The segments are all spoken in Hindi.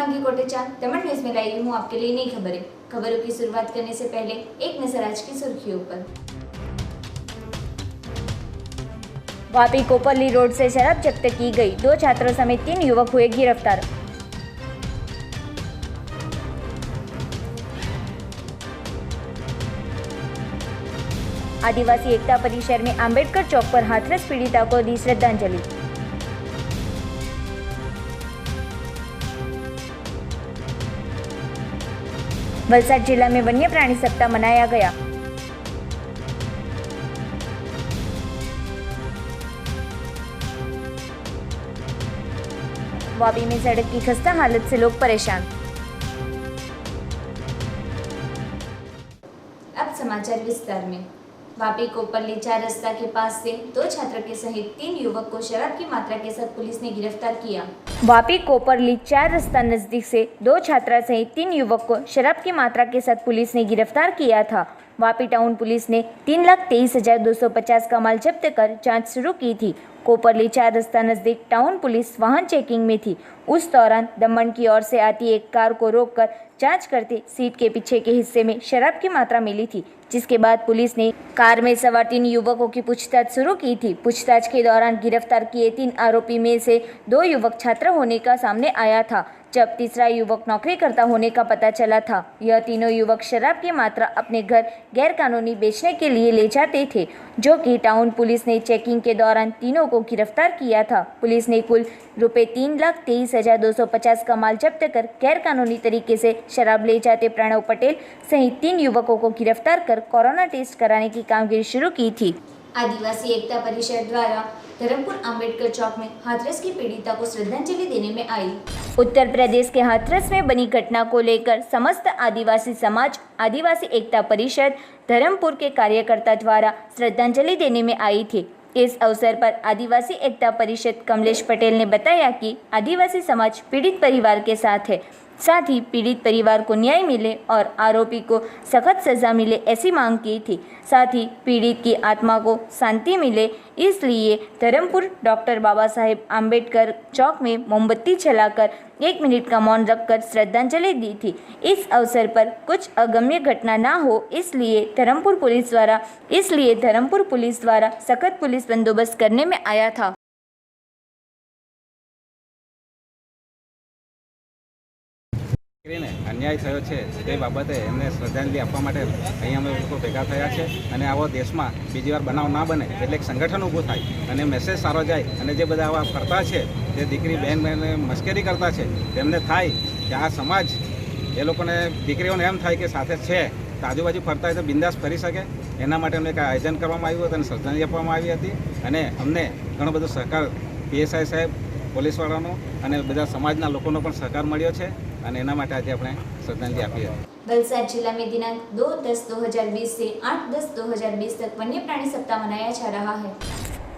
हिमांगी कोटेचा, दमन न्यूज में लाई हूँ आपके लिए नई खबरें। खबरों की शुरुआत करने से पहले एक नजर आज की सुर्खियों पर। वापी कोपरली रोड से शराब जब्त की गई, 2 छात्रों समेत 3 युवक हुए गिरफ्तार। आदिवासी एकता परिसर में अंबेडकर चौक पर हाथरस पीड़िता को दी श्रद्धांजलि। वलसाड जिला में वन्य प्राणी सप्ताह मनाया गया। वापी में सड़क की खस्ता हालत से लोग परेशान। अब समाचार विस्तार में। वापी कोपरली 4 रास्ता के पास से 2 छात्र के सहित 3 युवक को शराब की मात्रा के साथ पुलिस ने गिरफ्तार किया। वापी कोपरली 4 रास्ता नजदीक से 2 छात्रा सहित 3 युवक को शराब की मात्रा के साथ पुलिस ने गिरफ्तार किया था। वापी टाउन पुलिस ने 3,23,250 का माल जब्त कर जांच शुरू की थी। कोपरली 4 रास्ता नजदीक टाउन पुलिस वाहन चेकिंग में थी। उस दौरान दमन की ओर से आती एक कार को रोककर जांच करते सीट के पीछे के हिस्से में शराब की मात्रा मिली थी, जिसके बाद पुलिस ने कार में सवार 3 युवकों की पूछताछ शुरू की थी। पूछताछ के दौरान गिरफ्तार किए 3 आरोपी में से 2 युवक छात्र होने का सामने आया था, जब तीसरा युवक नौकरी करता होने का पता चला था। यह तीनों युवक शराब की मात्रा अपने घर गैरकानूनी बेचने के लिए ले जाते थे, जो कि टाउन पुलिस ने चेकिंग के दौरान तीनों को गिरफ्तार किया था। पुलिस ने कुल ₹3,23,250 का माल जब्त कर गैरकानूनी तरीके से शराब ले जाते प्रणव पटेल सहित 3 युवकों को गिरफ्तार कर कोरोना टेस्ट कराने की कामगिरी शुरू की थी। आदिवासी एकता परिषद द्वारा धर्मपुर अंबेडकर चौक में हाथरस की पीड़िता को श्रद्धांजलि देने में आई। उत्तर प्रदेश के हाथरस में बनी घटना को लेकर समस्त आदिवासी समाज, आदिवासी एकता परिषद धर्मपुर के कार्यकर्ता द्वारा श्रद्धांजलि देने में आई थी। इस अवसर पर आदिवासी एकता परिषद कमलेश पटेल ने बताया कि आदिवासी समाज पीड़ित परिवार के साथ है, साथ ही पीड़ित परिवार को न्याय मिले और आरोपी को सख्त सजा मिले ऐसी मांग की थी। साथ ही पीड़ित की आत्मा को शांति मिले, इसलिए धर्मपुर डॉक्टर बाबा साहेब आम्बेडकर चौक में मोमबत्ती जलाकर 1 मिनट का मौन रखकर श्रद्धांजलि दी थी। इस अवसर पर कुछ अगम्य घटना ना हो, इसलिए धर्मपुर पुलिस द्वारा सख्त पुलिस बंदोबस्त करने में आया था। अन्याय थयो छे ते बाबते एમને શ્રદ્ધાંજલિ આપવા માટે અહીં અમે લોકો ભેગા થયા છે અને આવો દેશમાં બીજી વાર બનાવ ના બને એટલે એક સંગઠન ઊભું થાય અને મેસેજ સારો જાય અને જે બધા આવા કરતા છે જે દીકરી બહેન મશ્કરી કરતા છે તેમને થાય કે આ સમાજ એ લોકોને દીકરીઓને એમ થાય કે સાથે છે તો આજુબાજુ ફરતા હોય તો બિંદાસ ફરી શકે, એના માટે અમને એક આયોજન કરવામાં આવ્યું હતું અને શ્રદ્ધાંજલિ આપવામાં આવી હતી અને અમને ઘણો બધો સહકાર પીએસઆઈ સાહેબ, પોલીસવાળાનો અને બધા સમાજના લોકોનો પણ સહકાર મળ્યો છે અને એના માટે આજે આપણે શ્રદ્ધાંજલિ આપી હતી। वलसाड जिला में दिनांक 2/10/2020 से 8/10/2020 तक वन्य प्राणी सप्ताह मनाया जा रहा है।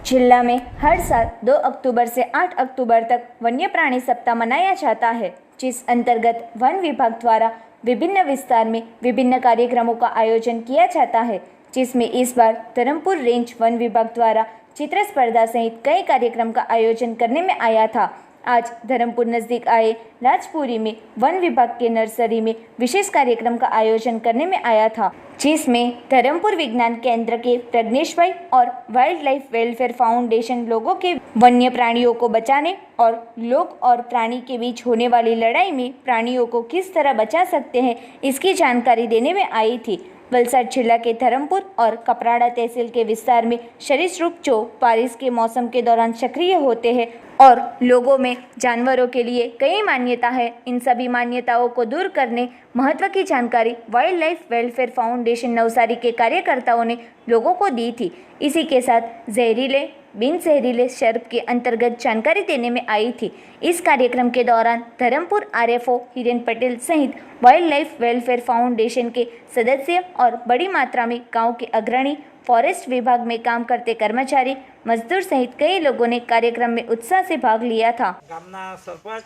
जिला में हर साल 2 अक्टूबर से 8 अक्टूबर तक वन्य प्राणी सप्ताह मनाया जाता है, जिस अंतर्गत वन विभाग द्वारा विभिन्न विस्तार में विभिन्न कार्यक्रमों का आयोजन किया जाता है, जिसमें इस बार धर्मपुर रेंज वन विभाग द्वारा चित्र स्पर्धा सहित कई कार्यक्रम का आयोजन करने में आया था। आज धर्मपुर नजदीक आए राजपुरी में वन विभाग के नर्सरी में विशेष कार्यक्रम का आयोजन करने में आया था, जिसमें धर्मपुर विज्ञान केंद्र के प्रज्ञेश भाई और वाइल्ड लाइफ वेलफेयर फाउंडेशन लोगों के वन्य प्राणियों को बचाने और लोग और प्राणी के बीच होने वाली लड़ाई में प्राणियों को किस तरह बचा सकते हैं, इसकी जानकारी देने में आई थी। वलसाड जिला के धर्मपुर और कपराड़ा तहसील के विस्तार में सरीसृप जो बारिश के मौसम के दौरान सक्रिय होते हैं और लोगों में जानवरों के लिए कई मान्यता है, इन सभी मान्यताओं को दूर करने महत्व की जानकारी wild life welfare foundation Navsari के कार्यकर्ताओं ने लोगों को दी थी। इसी के साथ जहरीले बिन जहरीले सर्प के अंतर्गत जानकारी देने में आई थी। इस कार्यक्रम के दौरान धर्मपुर आरएफओ हिरेन पटेल सहित वाइल्ड लाइफ वेलफेयर फाउंडेशन के सदस्य और बड़ी मात्रा में गांव के अग्रणी, फॉरेस्ट विभाग में काम करते कर्मचारी, मजदूर सहित कई लोगों ने कार्यक्रम में उत्साह से भाग लिया था। गामना सरपंच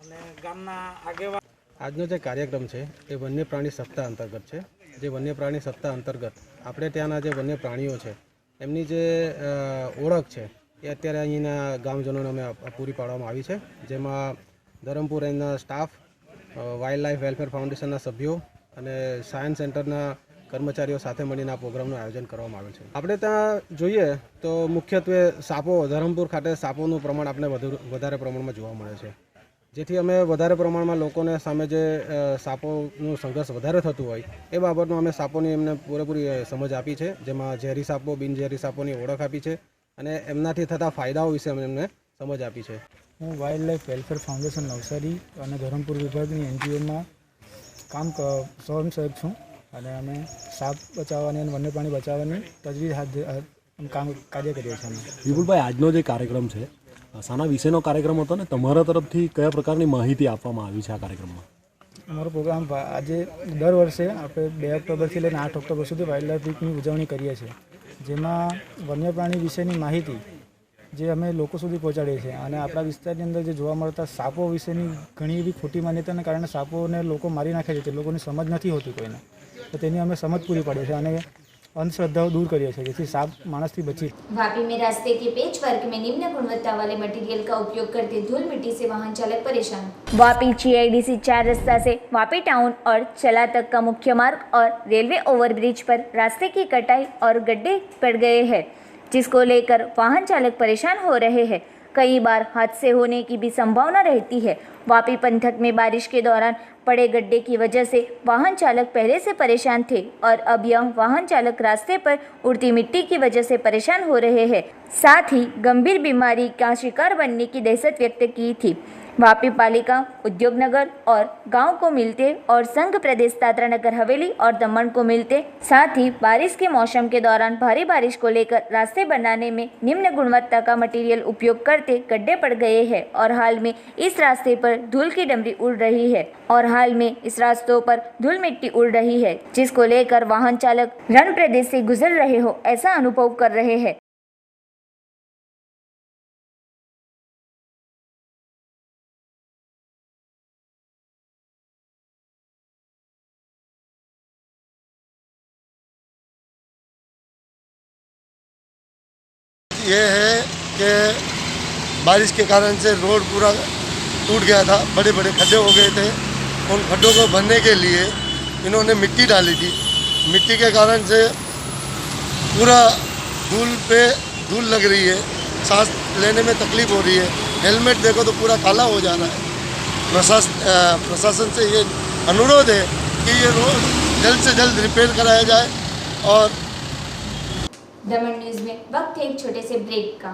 અને ગામના આગેવાન આજનો જે કાર્યક્રમ છે એ વન્ય પ્રાણી સપ્તાહ અંતર્ગત છે। જે વન્ય પ્રાણી સપ્તાહ અંતર્ગત આપણે ત્યાંના જે વન્ય પ્રાણીઓ છે એમની જે ઓળખ છે એ અત્યારે અહીંના ગામજનોને અમે પૂરી પાડવામાં આવી છે, જેમાં ધરમપુર રેન્જના સ્ટાફ, વાઇલ્ડ લાઈફ વેલફેર ફાઉન્ડેશનના સભ્યો અને સાયન્સ સેન્ટરના કર્મચારીઓ સાથે મળીને આ પ્રોગ્રામનું આયોજન કરવામાં આવેલ છે. આપણે ત્યાં જોઈએ તો મુખ્યત્વે સાપો, ધરમપુર ખાતે સાપોનું પ્રમાણ આપણે વધારે પ્રમાણમાં જોવા મળે છે. જેથી અમે વધારે પ્રમાણમાં લોકોને સામે જે સાપોનું સંઘર્ષ વધારે થતું હોય એ બાબતમાં અમે સાપોની એમને પૂરેપૂરી સમજ આપી છે, જેમાં ઝેરી સાપો, બિનઝેરી સાપોની ઓળખ આપી છે અને એમનાથી થતા ફાયદાઓ વિશે અમે એમને સમજ આપી છે. હું wild life welfare foundation Navsari અને ધરમપુર વિભાગની NGOમાં સ્વયંસેવક છું અને અમે સાપ બચાવવાની અને વન્ય પ્રાણી બચાવવાની તજવીજ કાર્ય કરીએ છીએ. વિપુલભાઈ, આજનો જે કાર્યક્રમ છે શાના વિશેનો કાર્યક્રમ હતો ને તમારા તરફથી કયા પ્રકારની માહિતી આપવામાં આવી છે આ કાર્યક્રમમાં? અમારો પ્રોગ્રામ આજે દર વર્ષે આપણે 2 ઓક્ટોબરથી લઈને 8 ઓક્ટોબર સુધી વાઇલ્ડ લાઈફ વીકની ઉજવણી કરીએ છીએ, જેમાં વન્ય પ્રાણી વિશેની માહિતી જે અમે લોકો સુધી પહોંચાડીએ છીએ અને આપણા વિસ્તારની અંદર જે જોવા મળતા સાપો વિશેની ઘણી એવી ખોટી માન્યતાને કારણે સાપોને લોકો મારી નાખે છે, તે લોકોની સમજ નથી હોતી કોઈને, તો તેની અમે સમજ પૂરી પાડીએ છીએ અને अंधश्रद्धाओं दूर करिए છીએ, જેથી સાપ માણસથી બચી. वापी में रास्ते के पेच वर्क में निम्न गुणवत्ता वाले मटेरियल का उपयोग करते धूल मिट्टी से वाहन चालक परेशान. वापी GIDC 4 रास्ता से वापी टाउन और चला तक का मुख्य मार्ग और रेलवे ओवरब्रिज पर रास्ते की कटाई और गड्ढे पड़ गए हैं, जिसको लेकर वाहन चालक परेशान हो रहे हैं. कई बार हादसे होने की भी संभावना रहती है. वापी पंथक में बारिश के दौरान पड़े गड्ढे की वजह से वाहन चालक पहले से परेशान थे और अब यह वाहन चालक रास्ते पर उड़ती मिट्टी की वजह से परेशान हो रहे हैं. साथ ही गंभीर बीमारी का शिकार बनने की दहशत व्यक्त की थी. वापी पालिका, उद्योग नगर और गांव को मिलते और संघ प्रदेश दादरा नगर हवेली और दमन को मिलते, साथ ही बारिश के मौसम के दौरान भारी बारिश को लेकर रास्ते बनाने में निम्न गुणवत्ता का मटेरियल उपयोग करते गड्ढे पड़ गए हैं और हाल में इस रास्ते पर धूल की डमरी उड़ रही है मिट्टी उड़ रही है, जिसको लेकर वाहन चालक रण प्रदेश से गुजर रहे हो ऐसा अनुभव कर रहे हैं. ये है कि बारिश के कारण से रोड पूरा टूट गया था, बड़े बड़े खड्डे हो गए थे. उन खड्डों को भरने के लिए इन्होंने मिट्टी डाली थी. मिट्टी के कारण से पूरा धूल लग रही है, सांस लेने में तकलीफ हो रही है. हेलमेट देखो तो पूरा काला हो जा रहा है. प्रशासन से ये अनुरोध है कि ये रोड जल्द से जल्द रिपेयर कराया जाए. और दमन न्यूज में वक्त है एक छोटे से ब्रेक का.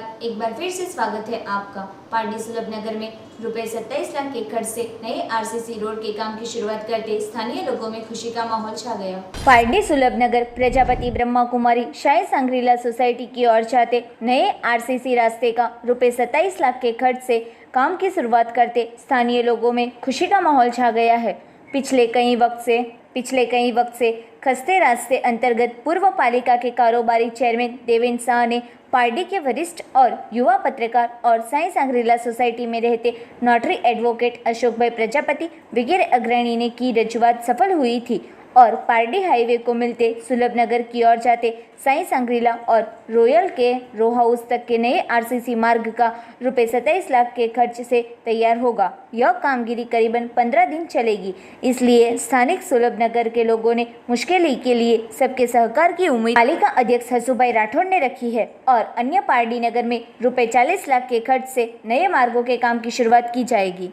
बाद एक बार फिर से स्वागत है आपका। पारडी सुलभ नगर में रुपए 27 लाख के खर्च से नए आरसीसी रोड के काम की शुरुआत करते स्थानीय लोगों में खुशी का माहौल छा गया। पारडी सुलभ नगर प्रजापति ब्रह्मा कुमारी शाही सांग्रीला सोसाइटी की ओर जाते नए आरसीसी रास्ते का रुपए 27 लाख के खर्च से काम की शुरुआत करते स्थानीय लोगों में खुशी का माहौल छा गया है। पिछले कई वक्त से खस्ते रास्ते अंतर्गत पूर्व पालिका के कारोबारी चेयरमैन देवेंद्र शाह ने पारडी के वरिष्ठ और युवा पत्रकार और साई सांग्रीला सोसाइटी में रहते नोटरी एडवोकेट अशोक भाई प्रजापति वगैरह अग्रणी ने की रजूआत सफल हुई थी और पारडी हाईवे को मिलते सुलभ नगर की ओर जाते साई सांग्रीला और रॉयल के रो हाउस तक के नए आरसीसी मार्ग का रुपए 27 लाख के खर्च से तैयार होगा। यह कामगिरी करीबन 15 दिन चलेगी, इसलिए स्थानिक सुलभ नगर के लोगों ने मुश्किल के लिए सबके सहकार की उम्मीद पालिका अध्यक्ष हसूभाई राठौड़ ने रखी है और अन्य पारडी नगर में रुपए 40 लाख के खर्च से नए मार्गों के काम की शुरुआत की जाएगी।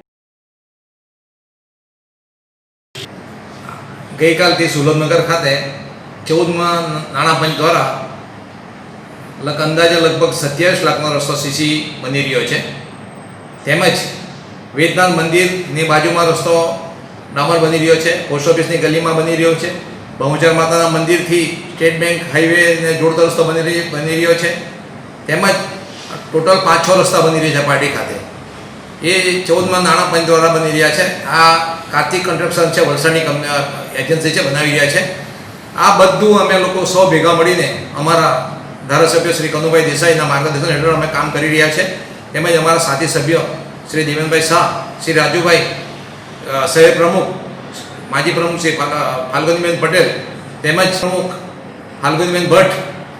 ગઈકાલથી સુલભનગર ખાતે 14મા નાણાં પંચ દ્વારા અંદાજે લગભગ 27 લાખનો રસ્તો સીસી બની રહ્યો છે તેમજ વેદનાથ મંદિરની બાજુમાં રસ્તો ડામર બની રહ્યો છે, પોસ્ટ ઓફિસની ગલીમાં બની રહ્યો છે, બહુચર માતાના મંદિરથી સ્ટેટ બેંક હાઈવેને જોડતો રસ્તો બની રહ્યો છે તેમજ ટોટલ 5-6 રસ્તા બની રહ્યા છે પારડી ખાતે। એ 14મા નાણાં પંચ દ્વારા બની રહ્યા છે। આ કાર્તિક કન્સ્ટ્રક્શન છે, વલસાડની એજન્સી છે, બનાવી રહ્યા છે। આ બધું અમે લોકો સૌ ભેગા મળીને અમારા ધારાસભ્ય શ્રી કનુભાઈ દેસાઈના માર્ગદર્શન હેઠળ અમે કામ કરી રહ્યા છે તેમજ અમારા સાથી સભ્ય શ્રી દેવેન્દ્રભાઈ શાહ, શ્રી રાજુભાઈ શહેર પ્રમુખ, માજી પ્રમુખ શ્રી ફાલ્ગુનીબેન પટેલ તેમજ પ્રમુખ ફાલ્ગુનીબેન ભટ્ટ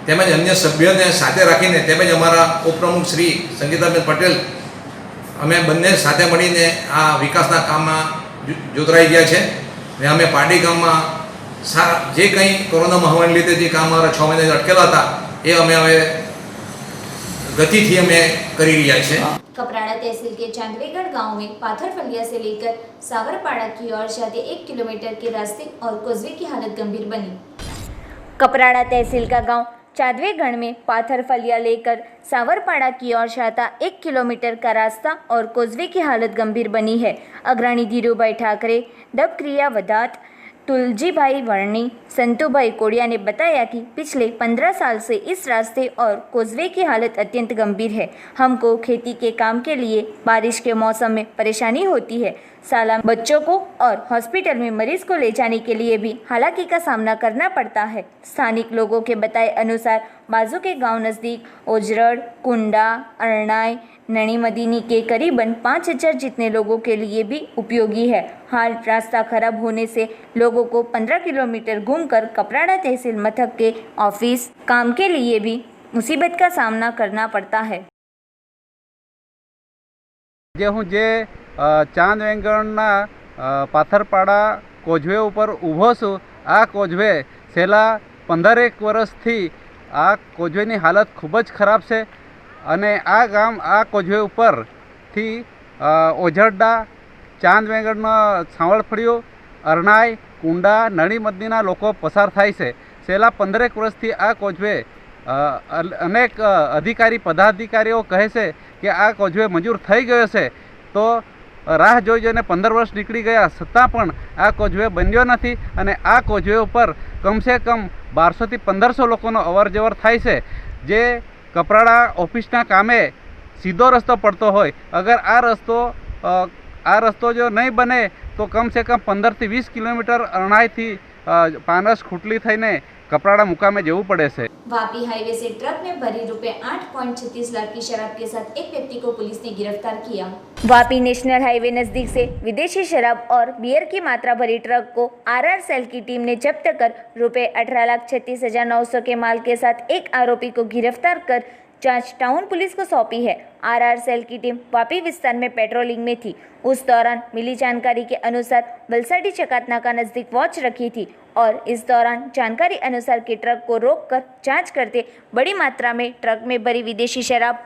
તેમજ અન્ય સભ્યોને સાથે રાખીને તેમજ અમારા ઉપપ્રમુખ શ્રી સંગીતાબેન પટેલ અમે બંને સાથે મળીને આ વિકાસના કામમાં જોતરાઈ ગયા છે ને અમે પારડી ગામમાં જે કંઈ કોરોના મહામારીને લીધે જે કામ અમારા 6 મહિના અટકેલા હતા એ અમે હવે ગતિથી અમે કરી રહ્યા છીએ। कपराड़ा तहसील के चांदवेगढ़ गांव में पाथरफलिया से लेकर सावरपाड़ा की ओर जाते 1 किलोमीटर के रास्ते और कोजवे की हालत गंभीर बनी। कपराड़ा तहसील का गांव चांदवेगढ़ में पाथरफलिया लेकर सावरपाड़ा की ओर जाता 1 किलोमीटर का रास्ता और कोजवे की हालत गंभीर बनी है। अग्रणी धीरूभाई ठाकरे, दबक्रिया वदात, तुलजीभाई वर्णी, संतुभाई कोड़िया ने बताया कि पिछले 15 साल से इस रास्ते और कोजवे की हालत अत्यंत गंभीर है। हमको खेती के काम के लिए बारिश के मौसम में परेशानी होती है। साला बच्चों को और हॉस्पिटल में मरीज को ले जाने के लिए भी हालाकी का सामना करना पड़ता है। स्थानिक लोगों के बताए अनुसार बाजू के गांव नज़दीक ओजरड़, कुंडा, अरनाई, नणी मदीनी के करीबन 5000 जितने लोगों के लिए भी उपयोगी है। हाल रास्ता खराब होने से लोगों को 15 किलोमीटर घूमकर कपराड़ा तहसील मथक के ऑफिस काम के लिए भी मुसीबत का सामना करना पड़ता है। ચાંદવેગણના પાથરપાડા કોઝવે ઉપર ઊભો છું। આ કોઝવે છેલ્લા 15 વર્ષથી આ કોઝવેની હાલત ખૂબ જ ખરાબ છે અને આ ગામ આ કોઝવે ઉપરથી ઓઝરડા, ચાંદવેગણનો સાવળફળિયો, અરનાઈ, કુંડા, નળી મદનીના લોકો પસાર થાય છે। છેલ્લા 15 વર્ષથી આ કોઝવે અનેક અધિકારી પદાધિકારીઓ કહે છે કે આ કોઝવે મંજૂર થઈ ગયો છે, તો રાહ જોઈને 15 વર્ષ નીકળી ગયા છતાં પણ આ કોઝવે બન્યો નથી અને આ કોઝવે ઉપર કમસે કમ 1200 થી 1500 લોકોનો અવર જવર થાય છે, જે કપરાડા ઓફિસના કામે સીધો રસ્તો પડતો હોય। અગર આ રસ્તો જો નહીં બને તો કમ से कम 15 થી 20 કિલોમીટર અરણાઈથી પાનસ ખૂટલી થઈને कपराड़ा मुकामे जવું પડે છે। वापी हाईवे से ट्रक में भरी रुपए 8.36 लाख की शराब के साथ एक व्यक्ति को पुलिस ने गिरफ्तार किया। वापी नेशनल हाईवे नजदीक से विदेशी शराब और बियर की मात्रा भरी ट्रक को आरआर सेल की टीम ने जब्त कर रुपए 18,36,900 के माल के साथ एक आरोपी को गिरफ्तार कर जांच टाउन पुलिस को सौंपी है। आरआर सेल की टीम वापी विस्तार में पेट्रोलिंग में थी। उस दौरान मिली जानकारी के अनुसार वलसाडी चकातनाका नजदीक वॉच रखी थी और इस दौरान जानकारी अनुसार के ट्रक को रोककर जांच करते बड़ी मात्रा में ट्रक में भरी विदेशी शराब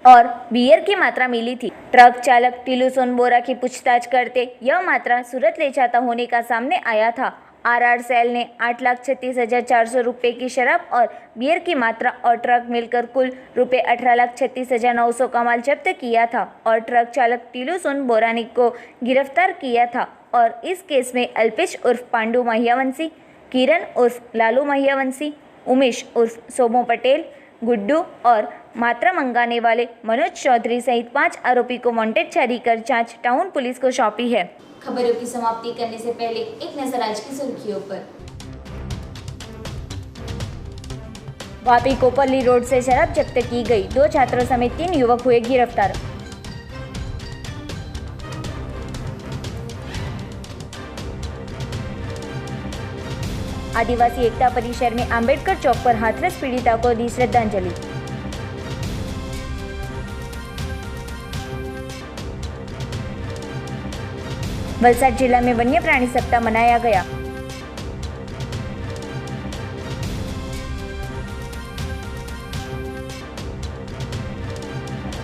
और बियर की मात्रा मिली थी। ट्रक चालक टीलू सोनबोरा की पूछताछ करते यह मात्रा सूरत ले जाता होने का सामने आया था आरआर सेल ने 8,36,400 रुपये की शराब और बियर की मात्रा और ट्रक मिलकर कुल रुपये 18,36,900 का माल जब्त किया था और ट्रक चालक टीलूसुन बोरानिक को गिरफ्तार किया था। और इस केस में अल्पेश उर्फ पांडू महियावंशी, किरण उर्फ लालू महियावंशी, उमेश उर्फ सोमो पटेल, गुड्डू और मात्रा मंगाने वाले मनोज चौधरी सहित 5 आरोपी को वांटेड जारी कर जांच टाउन पुलिस को सौंपी है। खबरों की समाप्ति करने से पहले एक नजर आज की सुर्खियों पर। वापी कोपरली रोड से शराब जब्त की गई, 2 छात्रों समेत 3 युवक हुए गिरफ्तार। आदिवासी एकता परिसर में अंबेडकर चौक पर हाथरस पीड़िता को दी श्रद्धांजलि। वलसाड जिला में वन्य प्राणी सप्ताह मनाया गया।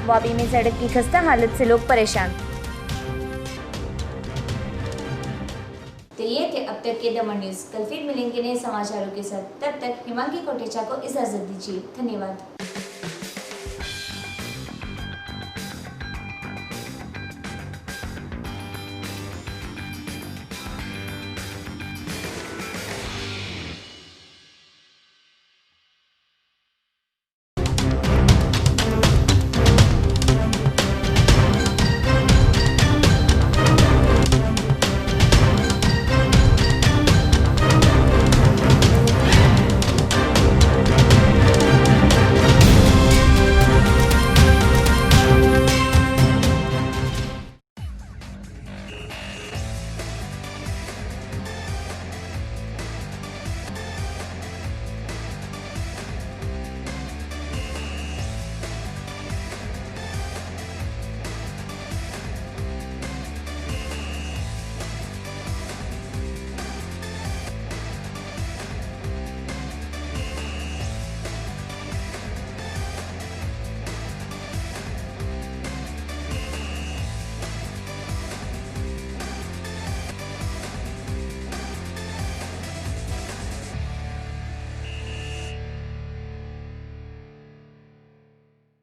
वापी में सड़क की खस्ता हालत से लोग परेशान। तो ये थे अब तक के दमन न्यूज। कल फिर मिलेंगे नए समाचारों के साथ। तब तक हिमांगी कोटेचा को इजाजत दीजिए। धन्यवाद।